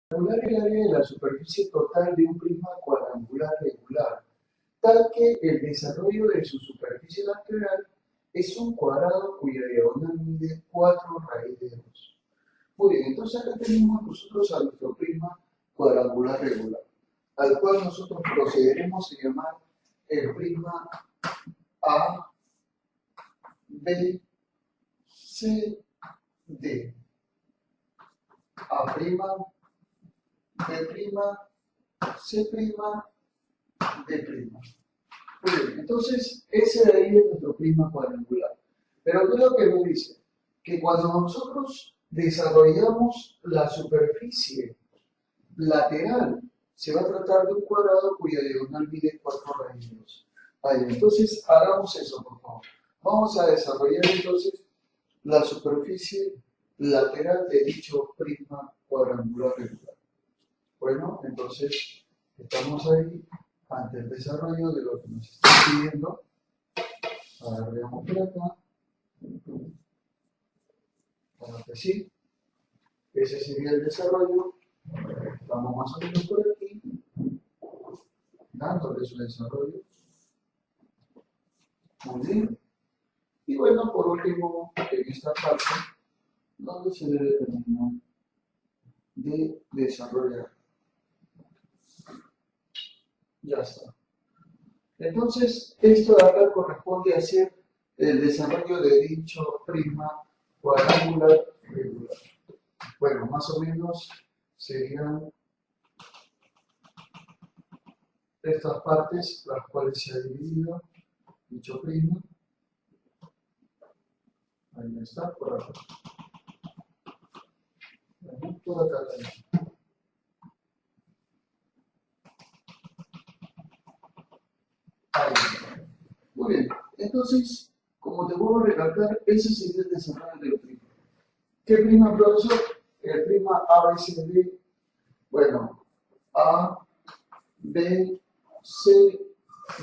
Regular el área de la superficie total de un prisma cuadrangular regular, tal que el desarrollo de su superficie lateral es un cuadrado cuya diagonal mide 4 raíz de 2. Muy bien, entonces acá tenemos nosotros a nuestro prisma cuadrangular regular, al cual nosotros procederemos a llamar el prisma A, B, C, D. A', B', C', D'. Muy bien, entonces ese de ahí es nuestro prisma cuadrangular. Pero ¿qué es lo que nos dice? Que cuando nosotros desarrollamos la superficie lateral, se va a tratar de un cuadrado cuya diagonal mide 4 raíz de 2. Ahí, entonces hagamos eso, por favor. Vamos a desarrollar entonces la superficie lateral de dicho prisma cuadrangular regular. Bueno, entonces estamos ahí ante el desarrollo de lo que nos está pidiendo. Ahora veamos por acá. Bueno, que sí, ese sería el desarrollo. Estamos más o menos por aquí, dándole su desarrollo. Muy bien. Y bueno, por último, en esta parte, donde se debe terminar de desarrollar. Ya está. Entonces, esto de acá corresponde a hacer el desarrollo de dicho prisma cuadrangular regular. Bueno, más o menos serían estas partes las cuales se ha dividido dicho prisma. Ahí está, por acá. Por acá también. Ahí está. Muy bien, entonces, como te vuelvo a recalcar, ese sería el desarrollo del prisma. ¿Qué prisma, profesor? El prisma ABCD. Bueno, A, B, C,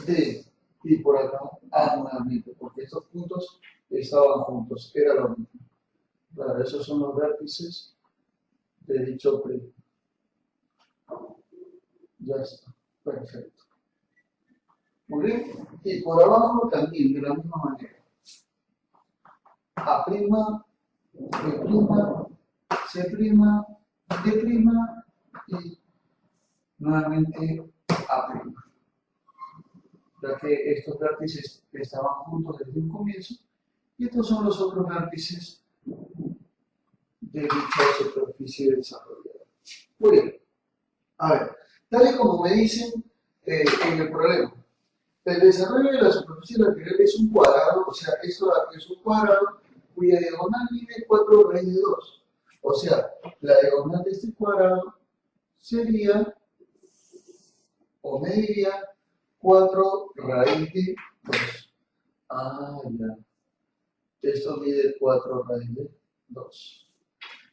D. Y por acá A nuevamente, porque estos puntos estaban juntos, era lo mismo. Claro, esos son los vértices de dicho prisma. Ya está, perfecto. Muy bien, y por abajo también de la misma manera. A', B', C', D' y nuevamente A', ya que estos vértices estaban juntos desde un comienzo y estos son los otros vértices de dicha superficie desarrollada. Muy bien, a ver, tal y como me dicen en el problema, el desarrollo de la superficie lateral es un cuadrado, o sea, esto es un cuadrado cuya diagonal mide 4 raíz de 2. O sea, la diagonal de este cuadrado sería o mediría 4 raíz de 2. Ah, ya. Esto mide 4 raíz de 2.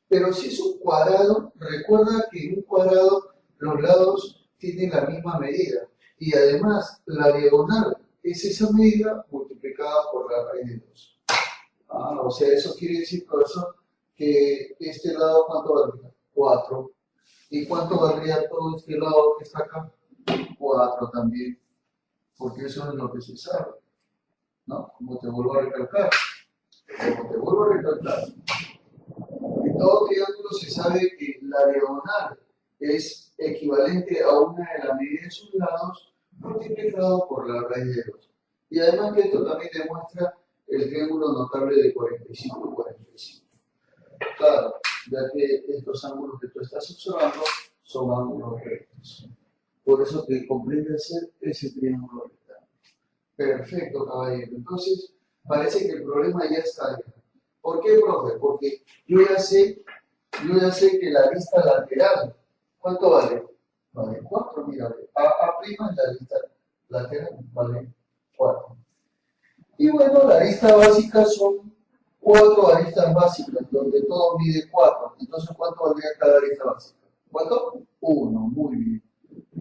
Pero si es un cuadrado, recuerda que en un cuadrado los lados tienen la misma medida. Y además, la diagonal es esa medida multiplicada por la raíz de 2. Ah, o sea, eso quiere decir, profesor, que este lado, ¿cuánto valdría? 4. ¿Y cuánto valdría todo este lado que está acá? 4 también. Porque eso es lo que se sabe, ¿no? Como te vuelvo a recalcar. En todo triángulo se sabe que la diagonal es equivalente a una de las medidas de sus lados multiplicado por la raíz de 2. Y además que esto también demuestra el triángulo notable de 45 y 45. Claro, ya que estos ángulos que tú estás observando son ángulos rectos. Por eso te comprende hacer ese triángulo rectángulo. Perfecto, caballero. Entonces, parece que el problema ya está ahí. ¿Por qué, profe? Porque yo ya sé que la lista lateral, ¿cuánto vale? Vale 4, mira, A' es la lista lateral, vale 4. Y bueno, la lista básica son 4 aristas básicas, donde todo mide 4. Entonces, ¿cuánto valdría cada arista básica? ¿Cuánto? 1, muy bien.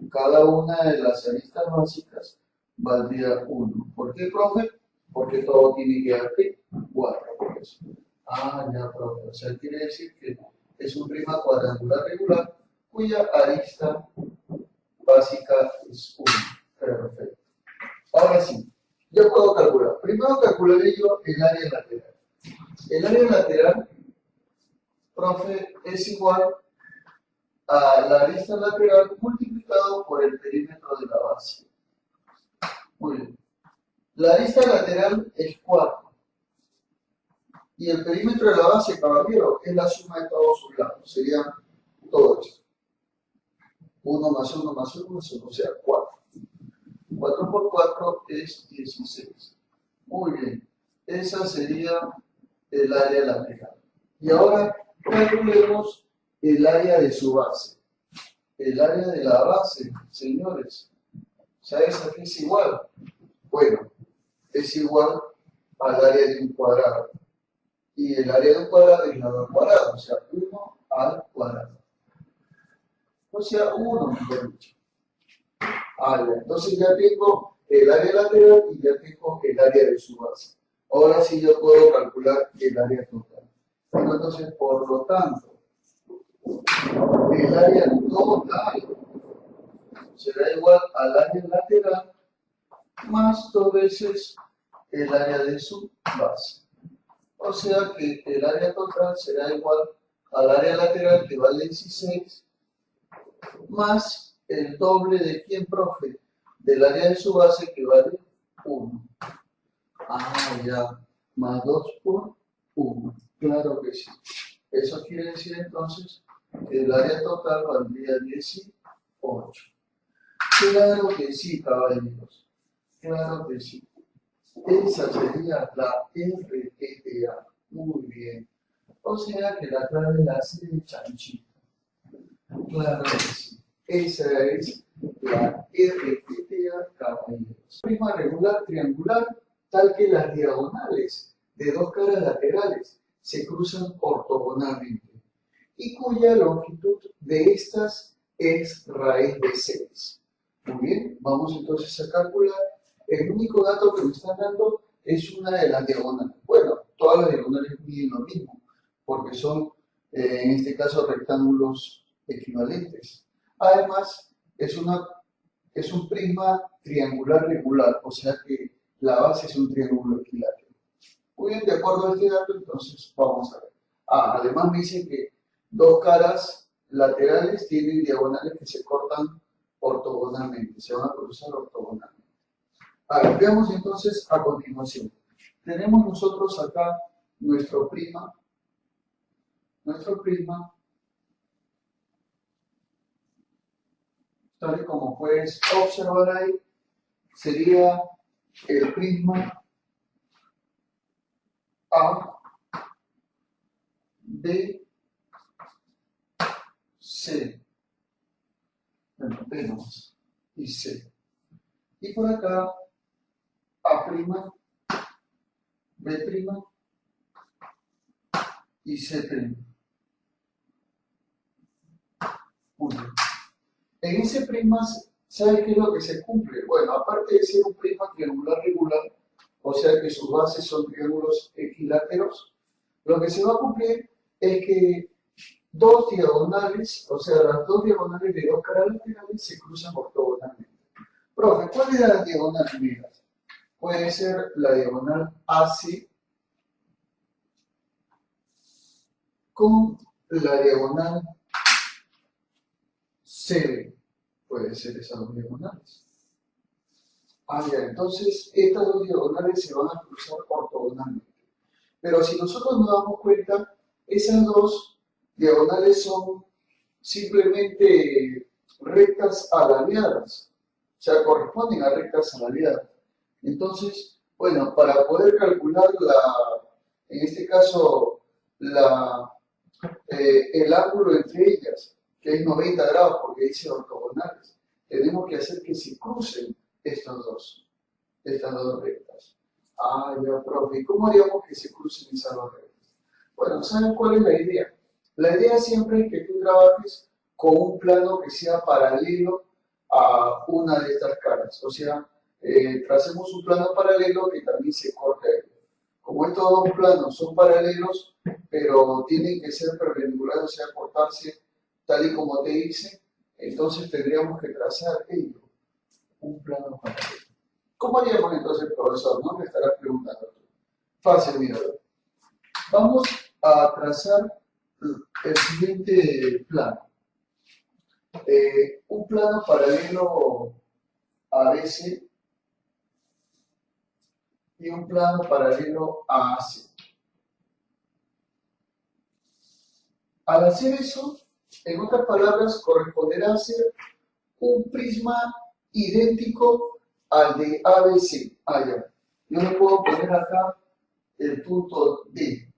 Cada una de las aristas básicas valdría 1. ¿Por qué, profe? Porque todo tiene que dar 4. Por eso. Ah, ya, profe. O sea, quiere decir que es un prisma cuadrangular regular cuya arista básica es 1. Perfecto. Ahora sí, yo puedo calcular. Primero calcularé yo el área lateral. El área lateral, profe, es igual a la arista lateral multiplicado por el perímetro de la base. Muy bien. La arista lateral es 4. Y el perímetro de la base, caballero, es la suma de todos sus lados. Serían todo esto. 1 más 1 más 1 más 1, o sea, 4. 4 por 4 es 16. Muy bien. Esa sería el área lateral. Y ahora calculemos el área de su base. El área de la base, señores, ¿sabes a qué es igual? Bueno, es igual al área de un cuadrado. Y el área de un cuadrado es lado al cuadrado, o sea, 1 al cuadrado. O sea, 1, mejor dicho. Entonces ya tengo el área lateral y ya tengo el área de su base. Ahora sí yo puedo calcular el área total. Entonces, por lo tanto, el área total será igual al área lateral más 2 veces el área de su base. O sea que el área total será igual al área lateral, que vale 16, más el doble de quién, profe, del área de su base, que vale 1. Ya, más 2 por 1. Claro que sí. Eso quiere decir entonces que el área total valdría 18. Claro que sí, caballeros. Claro que sí. Esa sería la RTA. Muy bien. O sea que la clave la hace de chanchito. Claro que sí. Esa es la RTA, caballeros. Prima regular triangular, tal que las diagonales de dos caras laterales se cruzan ortogonalmente y cuya longitud de estas es raíz de 6. Muy bien, vamos entonces a calcular. El único dato que me están dando es una de las diagonales. Bueno, todas las diagonales miden lo mismo, porque son, en este caso, rectángulos equivalentes. Además, es un prisma triangular regular, o sea que la base es un triángulo equilátero. Muy bien, de acuerdo a este dato, entonces vamos a ver. Además me dicen que dos caras laterales tienen diagonales que se cortan ortogonalmente, se van a cruzar ortogonalmente. Veamos entonces a continuación. Tenemos nosotros acá nuestro prisma, tal y como puedes observar ahí, sería el prisma A, B, C. Bueno, B nomás, y C. Y por acá, A', B' y C'. Muy bien. En ese prisma, ¿sabe qué es lo que se cumple? Bueno, aparte de ser un prisma triangular regular, o sea que sus bases son triángulos equiláteros, lo que se va a cumplir es que dos diagonales, o sea, las dos diagonales de dos caras laterales se cruzan ortogonalmente. Profe, ¿cuál es la diagonal? Mira, puede ser la diagonal AC con la diagonal CB. Puede ser esas dos diagonales. Entonces estas dos diagonales se van a cruzar ortogonalmente. Pero si nosotros nos damos cuenta, esas dos diagonales son simplemente rectas aladeadas, o sea, corresponden a rectas aladeadas. Entonces, bueno, para poder calcular en este caso, el ángulo entre ellas, que es 90 grados porque dice ortogonales, tenemos que hacer que se crucen estas dos rectas. Ya, profe, ¿y cómo haríamos que se crucen esas dos rectas? Bueno, ¿saben cuál es la idea? La idea siempre es que tú trabajes con un plano que sea paralelo a una de estas caras. O sea, tracemos un plano paralelo que también se corte. Como estos dos planos son paralelos, pero tienen que ser perpendiculares, o sea, cortarse tal y como te dice, entonces tendríamos que trazar ello, un plano paralelo. ¿Cómo haríamos entonces, profesor? ¿No? Me estarás preguntando tú. Fácil, mira. Vamos a trazar el siguiente plano. Un plano paralelo a BC y un plano paralelo a AC. Al hacer eso, en otras palabras, corresponderá a ser un prisma idéntico al de ABC. Ah, ya. Yo le puedo poner acá el punto D.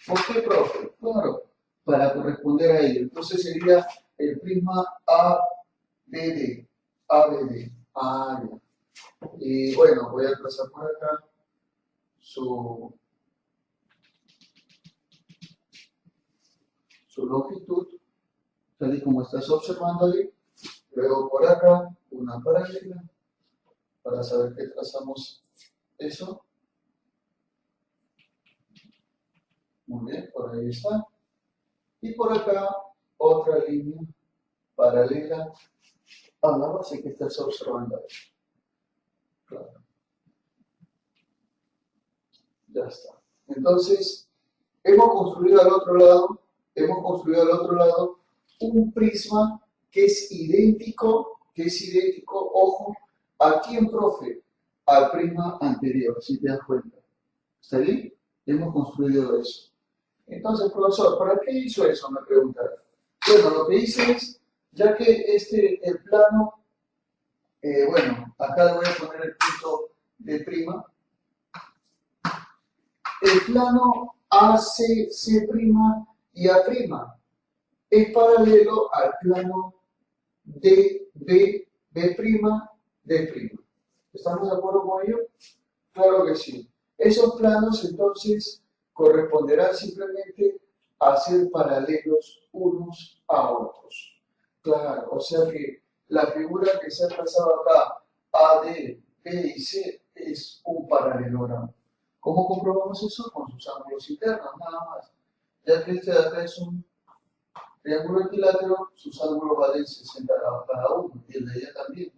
¿Por qué, profe? Claro, para corresponder a ello. Entonces sería el prisma ABD. ABD. Ah, ya. Y bueno, voy a trazar por acá su longitud, tal y como estás observando ahí. Luego por acá una paralela para saber que trazamos eso. Muy bien, por ahí está. Y por acá otra línea paralela a la base que estás observando ahí. Claro. Ya está. Entonces, hemos construido al otro lado un prisma que es idéntico, ojo, ¿a quién, profe? Al prisma anterior, si te das cuenta. ¿Está bien? Hemos construido eso. Entonces, profesor, ¿para qué hizo eso? Me preguntará. Bueno, lo que hice es, ya que el plano, bueno, acá le voy a poner el punto de prima, el plano AC, C' y A' es paralelo al plano D, B, B', D'. ¿Estamos de acuerdo con ello? Claro que sí. Esos planos entonces corresponderán simplemente a ser paralelos unos a otros. Claro, o sea que la figura que se ha trazado acá, AD, B y C, es un paralelogramo. ¿Cómo comprobamos eso? Con sus ángulos internos, nada más. Ya que este de acá es un triángulo equilátero, sus ángulos valen 60 grados cada uno, y el de allá también.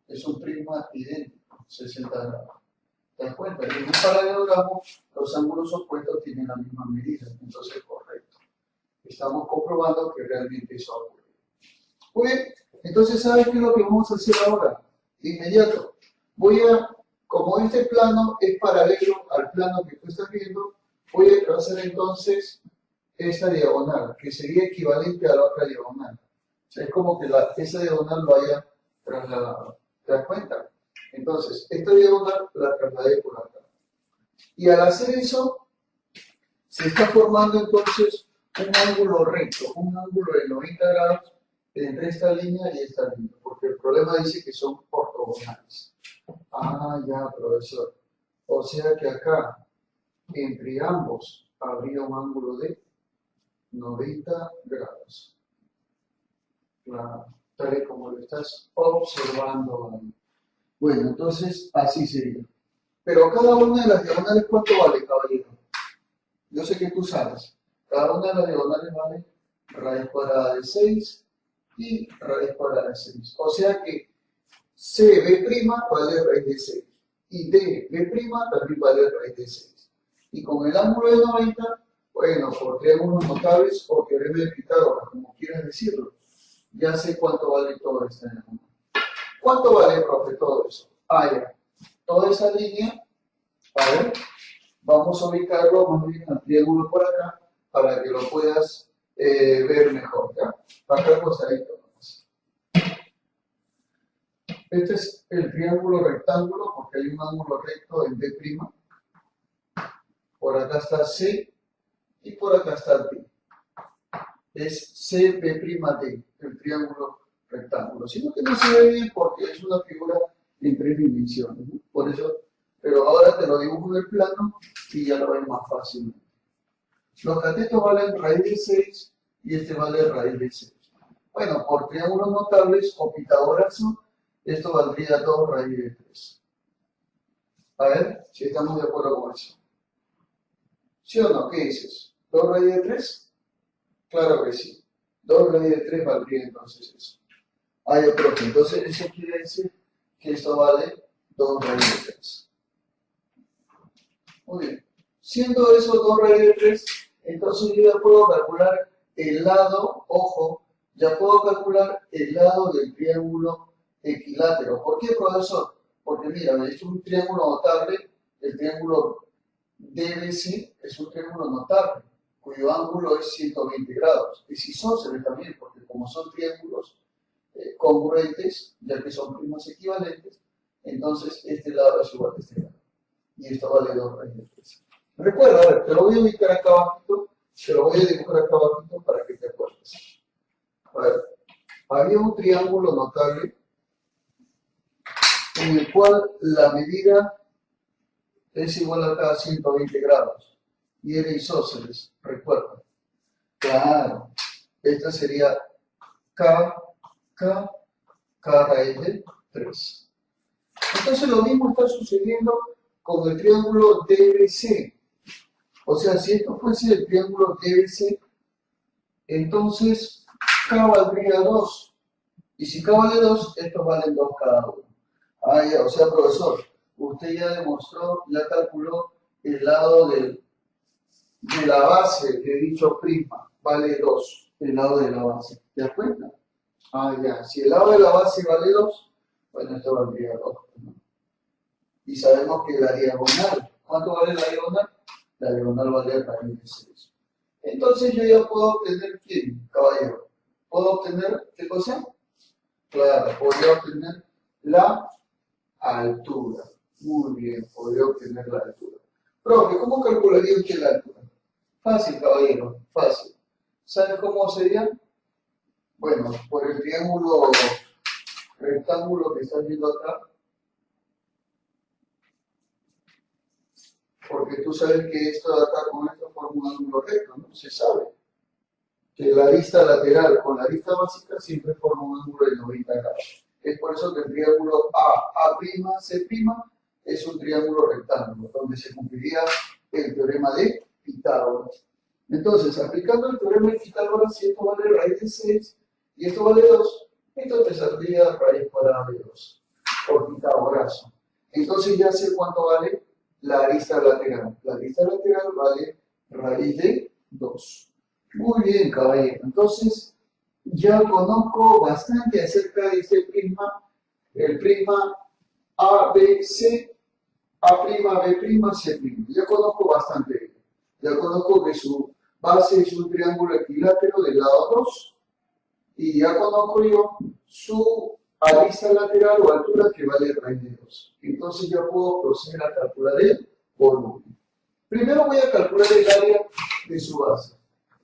Es un prisma idéntico, 60 grados. ¿Te das cuenta? En un paralelogramo, los ángulos opuestos tienen la misma medida, entonces correcto. Estamos comprobando que realmente eso ocurre. Muy bien, entonces ¿sabes qué es lo que vamos a hacer ahora? De inmediato. Como este plano es paralelo al plano que tú estás viendo, voy a trazar entonces esta diagonal, que sería equivalente a la otra diagonal. O sea, es como que esa diagonal lo haya trasladado. ¿Te das cuenta? Entonces, esta diagonal la trasladé por acá. Y al hacer eso, se está formando entonces un ángulo recto, un ángulo de 90 grados entre esta línea y esta línea, porque el problema dice que son ortogonales. Ah, ya, profesor. O sea que acá, entre ambos, habría un ángulo de 90 grados. Claro, tal y como lo estás observando ahí. Bueno, entonces así sería. Pero cada una de las diagonales, ¿cuánto vale, caballero? Yo sé que tú sabes. Cada una de las diagonales vale raíz cuadrada de 6 y raíz cuadrada de 6. O sea que CB' vale raíz de 6 y DB' también vale raíz de 6. Y con el ángulo de 90, bueno, por triángulos notables o teorema de Pitágoras, como quieras decirlo, ya sé cuánto vale todo este diagonal. ¿Cuánto vale, profe, todo eso? Ah, ya. Toda esa línea, a ver, vamos a ubicarlo más bien al triángulo por acá para que lo puedas ver mejor, ¿ya? Acá acostadito. Este es el triángulo rectángulo porque hay un ángulo recto en D'. Por acá está C y por acá está D. Es CB'D, el triángulo rectángulo. Sino que no se ve bien porque es una figura en 3 dimensiones, ¿no? Por eso, pero ahora te lo dibujo en el plano y ya lo ves más fácilmente. Los catetos valen raíz de 6 y este vale raíz de 6. Bueno, por triángulos notables o pitágoraso, esto valdría 2 raíz de 3. A ver si estamos de acuerdo con eso. ¿Sí o no? ¿Qué dices? ¿2 raíz de 3? Claro que sí. 2 raíz de 3 valdría entonces eso. Ah, yo creo que entonces eso quiere decir que esto vale 2 raíz de 3. Muy bien. Siendo eso 2 raíz de 3, entonces yo ya puedo calcular el lado, ojo, ya puedo calcular el lado del triángulo equilátero. ¿Por qué, profesor? Porque mira, me dice un triángulo notable, el triángulo DBC es un triángulo notable, cuyo ángulo es 120 grados. Es isósceles también, porque como son triángulos congruentes, ya que son primas equivalentes, entonces este lado es igual a este lado. Y esto vale 2 raíz de 3. Recuerda, a ver, te lo voy a ubicar acá abajito, te lo voy a dibujar acá abajito para que te acuerdes. A ver, había un triángulo notable en el cual la medida es igual a cada 120 grados y era isósceles, recuerda. Claro, esta sería K, K, K raíz de 3. Entonces lo mismo está sucediendo con el triángulo DBC. O sea, si esto fuese el triángulo DBC, entonces K valdría 2. Y si K vale 2, estos valen 2 cada uno. Ah, ya, o sea, profesor, usted ya demostró, ya calculó el lado de la base de dicho prisma, vale 2, el lado de la base. ¿Te das cuenta? Ah, ya, si el lado de la base vale 2, bueno, esto valdría 2. ¿No? Y sabemos que la diagonal, ¿cuánto vale la diagonal? La diagonal vale raíz de 6. Entonces yo ya puedo obtener, ¿quién? Caballero. ¿Puedo obtener qué cosa? Claro, podría obtener la altura. Muy bien, podría obtener la altura. Profe, ¿cómo calcularía usted la altura? Fácil, caballero, fácil. ¿Sabe cómo sería? Bueno, por el triángulo rectángulo que estás viendo acá, porque tú sabes que esto de acá con esto forma un ángulo recto, ¿no? Se sabe que la arista lateral con la arista básica siempre forma un ángulo de 90 grados. Es por eso que el triángulo A', C' es un triángulo rectángulo, donde se cumpliría el teorema de Pitágoras. Entonces, aplicando el teorema de Pitágoras, si esto vale raíz de 6 y esto vale 2, entonces saldría raíz cuadrada de 2 por Pitágoras. Entonces ya sé cuánto vale la arista lateral. La arista lateral vale raíz de 2. Muy bien, caballero. Entonces, ya conozco bastante acerca de este prisma, el prisma ABC, A', B', C'. Ya conozco bastante. Ya conozco que su base es un triángulo equilátero del lado 2 y ya conozco yo su arista lateral o altura que vale raíz de 2. Entonces ya puedo proceder a calcular el volumen. Primero voy a calcular el área de su base.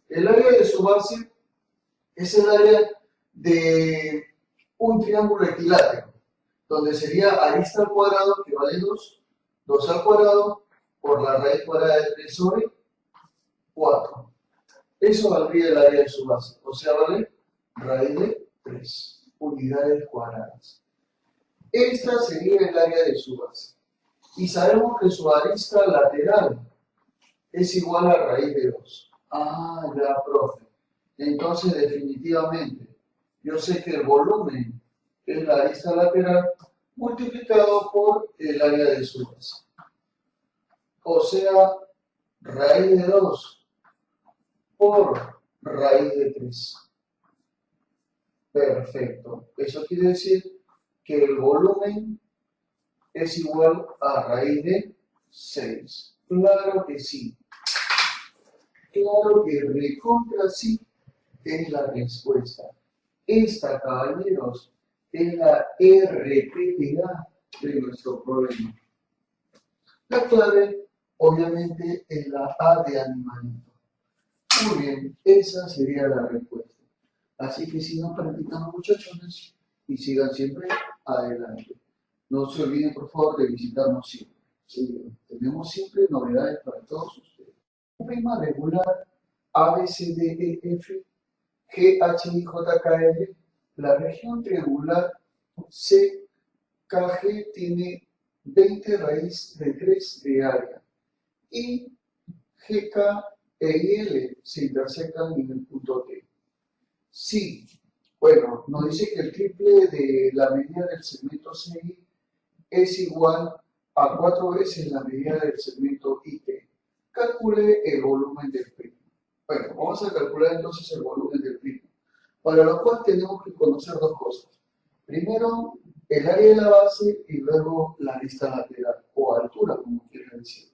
El área de su base es el área de un triángulo equilátero, donde sería arista al cuadrado, que vale 2, 2 al cuadrado, por la raíz cuadrada de 3 sobre 4. Eso valdría el área de su base, o sea, vale raíz de 3 unidades cuadradas. Esta sería el área de su base. Y sabemos que su arista lateral es igual a raíz de 2. Ah, ya, profe. Entonces, definitivamente, yo sé que el volumen es la arista lateral multiplicado por el área de su base. O sea, raíz de 2 por raíz de 3. Perfecto. Eso quiere decir que el volumen es igual a raíz de 6. Claro que sí. Claro que recontra sí es la respuesta. Esta, caballeros, es la RPTA de nuestro problema. La clave, obviamente, es la A de animalito. Muy bien, esa sería la respuesta. Así que sigan practicando, muchachones, y sigan siempre adelante. No se olviden, por favor, de visitarnos siempre. Sí, tenemos siempre novedades para todos ustedes. Prima regular A, B, C, D, E, F, G, H, I, J, K, L. La región triangular CKG tiene 20 raíz de 3 de área y GK E y L se intersecan en el punto T. Sí, bueno, nos dice que el triple de la medida del segmento CI es igual a 4 veces la medida del segmento IT. Calcule el volumen del prisma. Bueno, vamos a calcular entonces el volumen del prisma, para lo cual tenemos que conocer dos cosas. Primero, el área de la base y luego la arista lateral, o altura, como quieras decir.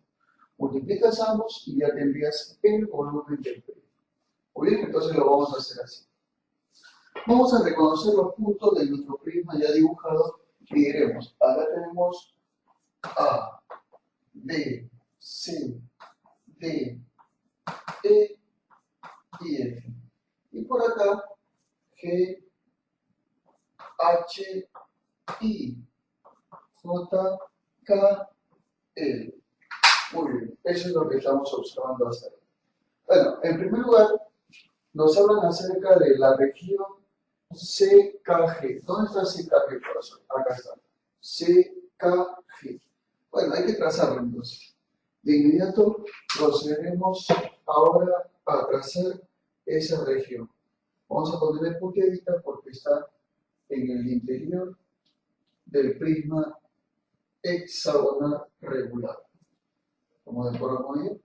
Multiplicas ambos y ya tendrías el volumen del prisma. Muy bien, entonces lo vamos a hacer así. Vamos a reconocer los puntos de nuestro prisma ya dibujado y diremos, acá tenemos A, B, C, D, E y F. Y por acá G, H, I, J, K, L. Muy bien, eso es lo que estamos observando hasta ahora. Bueno, en primer lugar, nos hablan acerca de la región CKG. ¿Dónde está CKG, profesor? Acá está. CKG. Bueno, hay que trazarlo entonces. De inmediato procederemos ahora a trazar esa región. Vamos a ponerle punteadita porque está en el interior del prisma hexagonal regular. ¿Estamos de acuerdo con ello?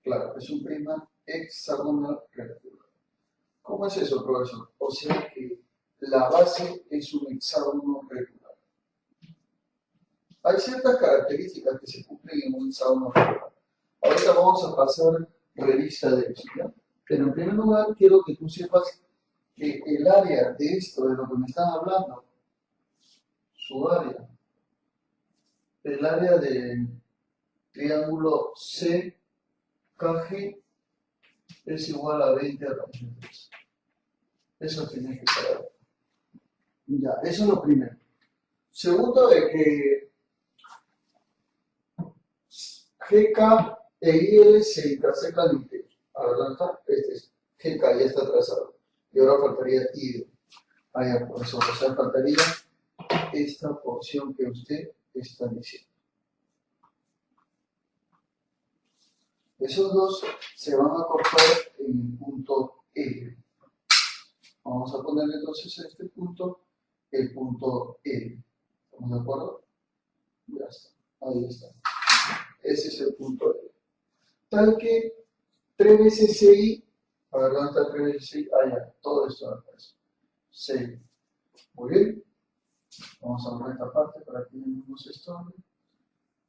Claro, es un prisma hexagonal regular. ¿Cómo es eso, profesor? O sea que la base es un hexágono regular. Hay ciertas características que se cumplen en un hexágono regular. Ahorita vamos a pasar revista de eso, ¿ya? Pero en primer lugar quiero que tú sepas que el área de esto, de lo que me están hablando, su área, el área del triángulo CKG es igual a 20 radios 3. Eso tienes que saber. Ya, eso es lo primero. Segundo, de que GK e IL se intersecan en T. Ahora está, este es GK, ya está trazado. Y ahora faltaría IL. Vaya, por eso, o sea, faltaría esta porción que usted está diciendo. Esos dos se van a cortar en el punto L. Vamos a ponerle entonces a este punto el punto L. ¿Estamos de acuerdo? Ya está. Ahí está. Ese es el punto L. Tal que 3 veces CI, a ver dónde está 3 veces CI, ya, todo esto acá es CI. Muy bien. Vamos a borrar esta parte para que no nos estorbe,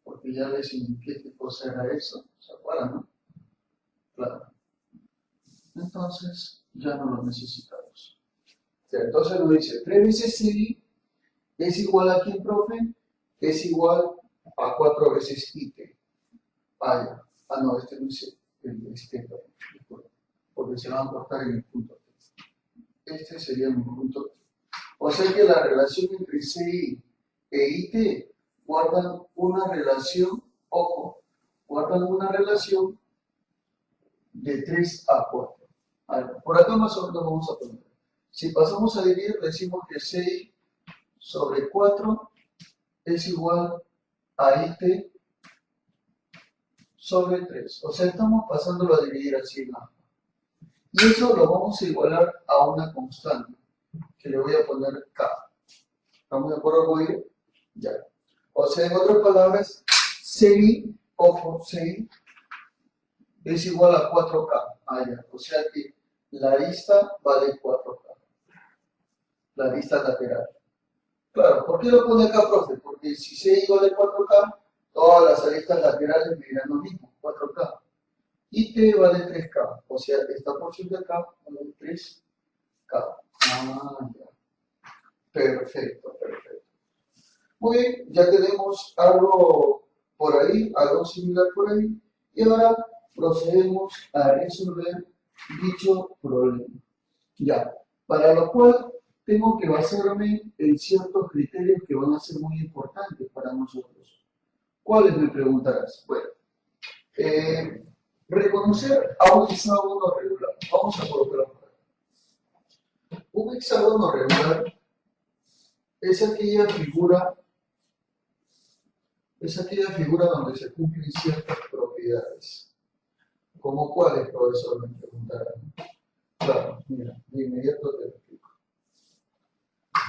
porque ya les indiqué qué cosa era eso. ¿Se acuerdan, no? Claro. Entonces, ya no lo necesitamos. O sea, entonces nos dice 3 veces CI es igual a ¿quién, profe? Es igual a 4 veces IT. Ya. No, este no es porque se van a cortar en el punto T. Este sería mi punto T. O sea que la relación entre CI e IT guardan una relación, ojo, guardan una relación de 3 a 4. Por acá más o menos vamos a poner. Si pasamos a dividir, decimos que 6 sobre 4 es igual a IT sobre 3. O sea, estamos pasándolo a dividir así, ¿no? Y eso lo vamos a igualar a una constante, que le voy a poner K. ¿Estamos de acuerdo con ello? Ya. O sea, en otras palabras, CI, ojo, CI, es igual a 4K. Ya. O sea que la arista vale 4K. La arista lateral. Claro, ¿por qué lo pone acá, profe? Porque si CI vale 4K, todas las aristas laterales me dirán lo mismo, 4K. Y T vale 3K, o sea, esta porción de acá vale 3K. Ya. Perfecto, perfecto. Muy bien, ya tenemos algo por ahí, algo similar por ahí, y ahora procedemos a resolver dicho problema. Ya, para lo cual tengo que basarme en ciertos criterios que van a ser muy importantes para nosotros. ¿Cuáles me preguntarás? Bueno, reconocer a un hexágono regular. Vamos a colocarlo por acá. Un hexágono regular es aquella figura donde se cumplen ciertas propiedades. ¿Cómo cuáles, profesor? Me preguntarán. Claro, mira, de inmediato te lo explico.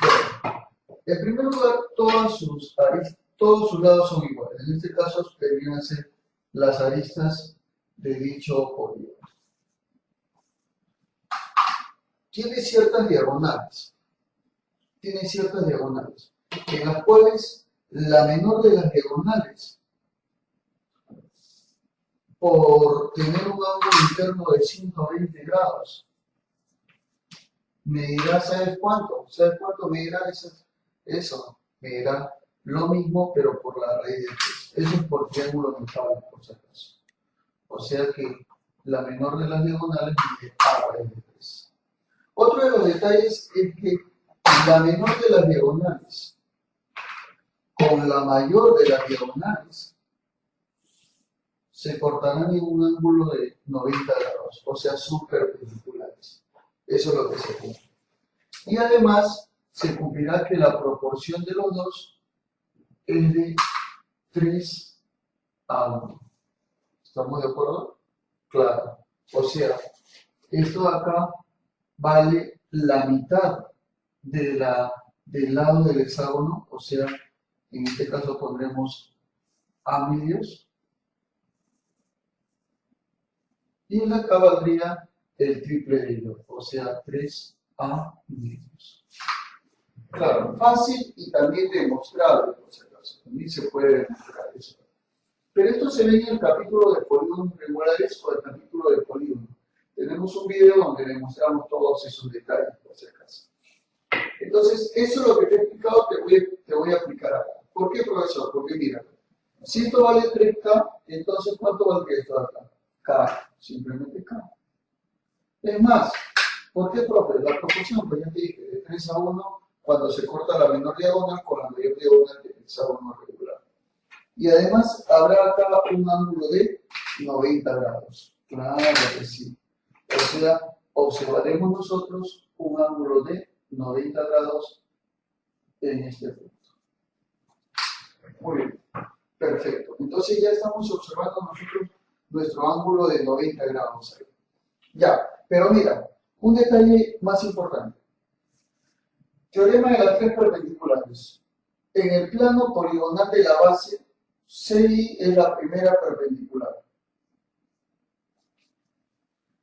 Bueno, en primer lugar, todos sus lados son iguales. En este caso, deberían ser las aristas de dicho polígono. Tiene ciertas diagonales. En las cuales la menor de las diagonales, por tener un ángulo interno de 120 grados, medirá, ¿sabes cuánto? ¿Sabes cuánto medirá eso? Medirá lo mismo, pero por la raíz de 3. Eso es por triángulo notable, por si acaso. O sea que la menor de las diagonales mide a raíz de 3. Otro de los detalles es que la menor de las diagonales con la mayor de las diagonales se cortarán en un ángulo de 90 grados, o sea, son perpendiculares. Eso es lo que se cumple. Y además, se cumplirá que la proporción de los dos es de 3 a 1. ¿Estamos de acuerdo? Claro. O sea, esto de acá vale la mitad del lado del hexágono, o sea, en este caso pondremos a medios, y en acá valdría el triple de ello, o sea, 3 a medios. Claro, fácil y también demostrable, por si acaso, también se puede demostrar eso. Pero esto se ve en el capítulo de polígonos regulares o el capítulo de polígonos. Tenemos un video donde demostramos todos esos detalles, por si acaso. Entonces, eso es lo que te he explicado, te voy a aplicar acá. ¿Por qué, profesor? Porque mira, si esto vale 3K, entonces ¿cuánto valdría esto de acá? K, simplemente K. Es más, ¿por qué, profe? La proporción, pues ya te dije, de 3 a 1, cuando se corta la menor diagonal con la mayor diagonal del hexágono regular. Y además habrá acá un ángulo de 90 grados. Claro que sí. O sea, observaremos nosotros un ángulo de 90 grados en este punto. Muy bien, perfecto. Entonces ya estamos observando nosotros nuestro ángulo de 90 grados ahí. Ya, pero mira, un detalle más importante. Teorema de las tres perpendiculares. En el plano poligonal de la base, CI es la primera perpendicular.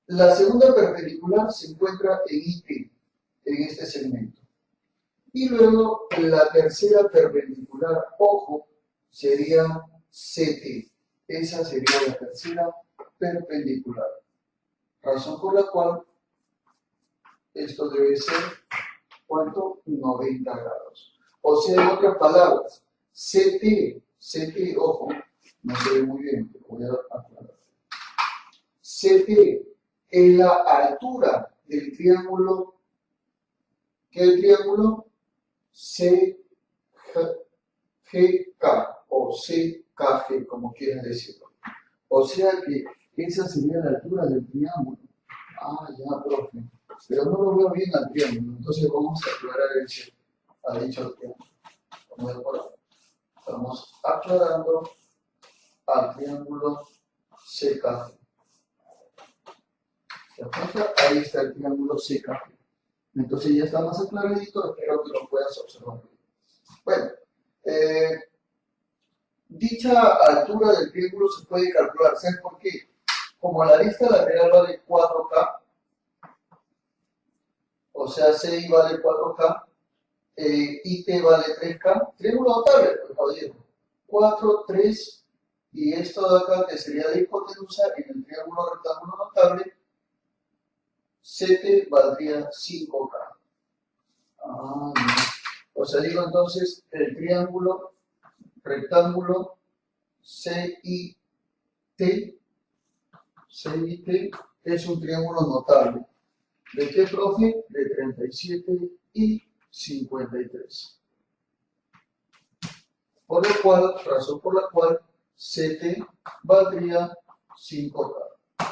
La segunda perpendicular se encuentra en IT, en este segmento. Y luego la tercera perpendicular, ojo, sería CT. Esa sería la tercera perpendicular. Razón por la cual esto debe ser, ¿cuánto? 90 grados. O sea, en otras palabras, CT, ojo, no se ve muy bien, pero voy a aclarar. CT es la altura del triángulo. ¿Qué es el triángulo? CGK o CKG, como quieras decirlo. O sea que esa sería la altura del triángulo. Ah, ya, profe. Pero no lo veo bien al triángulo, entonces vamos a aclarar ese, a dicho triángulo. ¿Estamos de acuerdo? Estamos aclarando al triángulo CKG. ¿Se apunta? Ahí está el triángulo CKG. Entonces ya está más aclaradito, espero que lo puedas observar. Bueno, dicha altura del triángulo se puede calcular. ¿Sabes por qué? Como la arista lateral vale 4K, o sea, CI vale 4K, IT vale 3K, triángulo notable, pues caballero. 4, 3, y esto de acá que sería de hipotenusa en el triángulo rectángulo notable, CT valdría 5K. Ah, no. O sea, digo entonces, el triángulo rectángulo CIT es un triángulo notable. ¿De qué, profe? De 37 y 53. Por lo cual, razón por la cual CT valdría 5K.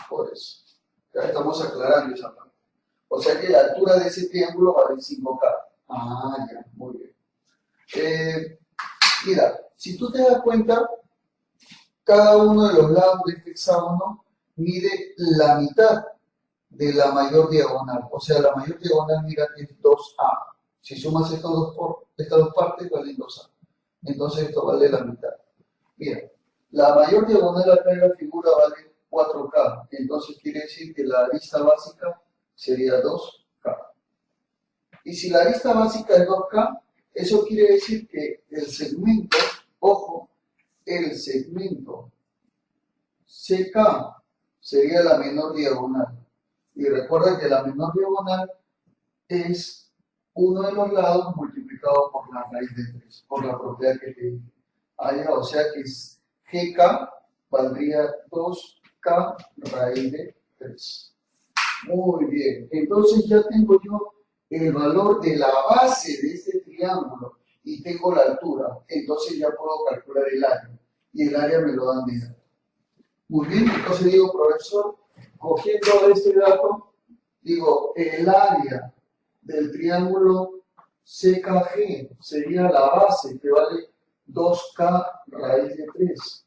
Por eso. Ya estamos aclarando esa parte. O sea que la altura de ese triángulo vale 5K. Ah, ya, muy bien. Mira, si tú te das cuenta, cada uno de los lados de este hexágono mide la mitad de la mayor diagonal. O sea, la mayor diagonal, mira, que es 2A. Si sumas estas dos partes, valen 2A. Entonces esto vale la mitad. Mira, la mayor diagonal acá en la figura vale 4K. Entonces quiere decir que la arista básica sería 2K. Y si la arista básica es 2K, eso quiere decir que el segmento, ojo, el segmento CK sería la menor diagonal. Y recuerda que la menor diagonal es uno de los lados multiplicado por la raíz de 3, por la propiedad que te dije. O sea que GK valdría 2K raíz de 3. Muy bien, entonces ya tengo yo el valor de la base de este triángulo y tengo la altura, entonces ya puedo calcular el área y el área me lo dan de dato. Muy bien, entonces digo, profesor, cogiendo este dato, digo, el área del triángulo CKG sería la base que vale 2K raíz de 3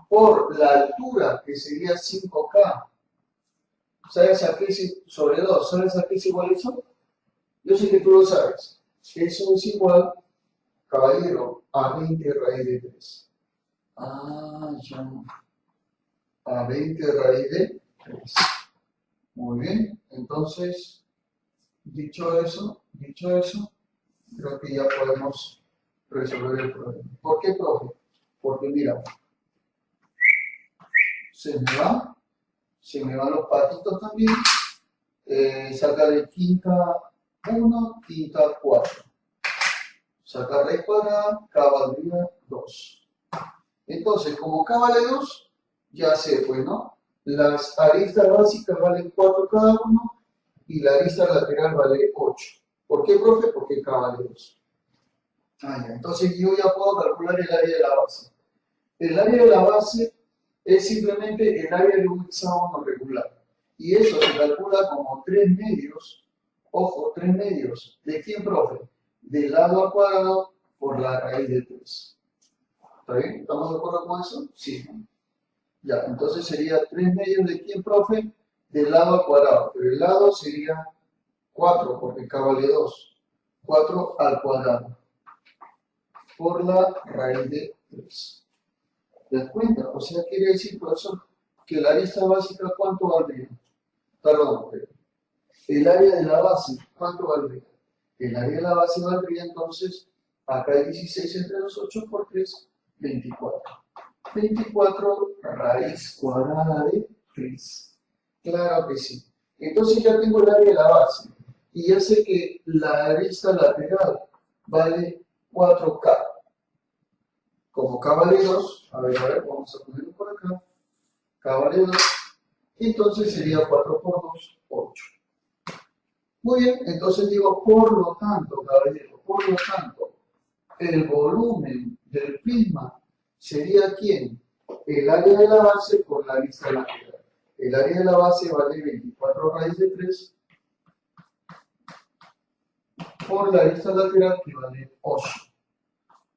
por la altura que sería 5K. ¿Sabes a qué es sobre 2? ¿Sabes a qué es igual eso? Yo sé que tú lo sabes. Eso es igual, caballero, a 20 raíz de 3. Ya. A 20 raíz de 3. Muy bien. Entonces, dicho eso, creo que ya podemos resolver el problema. ¿Por qué, profe? Porque mira, se me van los patitos también. Saca de quinta 1, quinta 4. Sacar raíz cuadrada, K valdría 2. Entonces, como K vale 2, ya sé, pues, ¿no? Las aristas básicas valen 4 cada uno y la arista lateral vale 8. ¿Por qué, profe? Porque K vale 2. Ya. Entonces yo ya puedo calcular el área de la base. El área de la base es simplemente el área de un hexágono regular. Y eso se calcula como 3 medios. Ojo, 3 medios. ¿De quién, profe? Del lado al cuadrado por la raíz de 3. ¿Está bien? ¿Estamos de acuerdo con eso? Sí. Ya, entonces sería 3 medios de quién, profe? Del lado al cuadrado. Pero el lado sería 4, porque K vale 2. 4 al cuadrado por la raíz de 3. ¿Te das cuenta? O sea, quiere decir, profesor, que la arista básica, ¿cuánto valdría? Perdón, el área de la base, ¿cuánto valdría? El área de la base valdría entonces, acá hay 16 entre los 8 por 3, 24. 24 raíz cuadrada de 3. Claro que sí. Entonces ya tengo el área de la base. Y ya sé que la arista lateral vale 4K. Como K vale 2, a ver, vamos a ponerlo por acá. K vale 2. Entonces sería 4 por 2, 8. Muy bien, entonces digo, por lo tanto, caballero, por lo tanto, el volumen del prisma sería ¿quién? El área de la base por la arista lateral. El área de la base vale 24 raíz de 3 por la arista lateral que vale 8.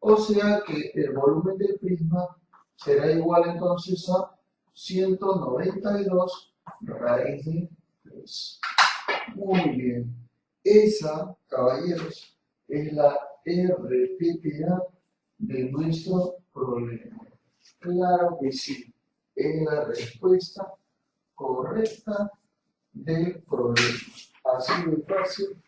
O sea que el volumen del prisma será igual entonces a 192 raíz de 3. Muy bien. Esa, caballeros, es la RPPA de nuestro problema. Claro que sí, es la respuesta correcta del problema. Así de fácil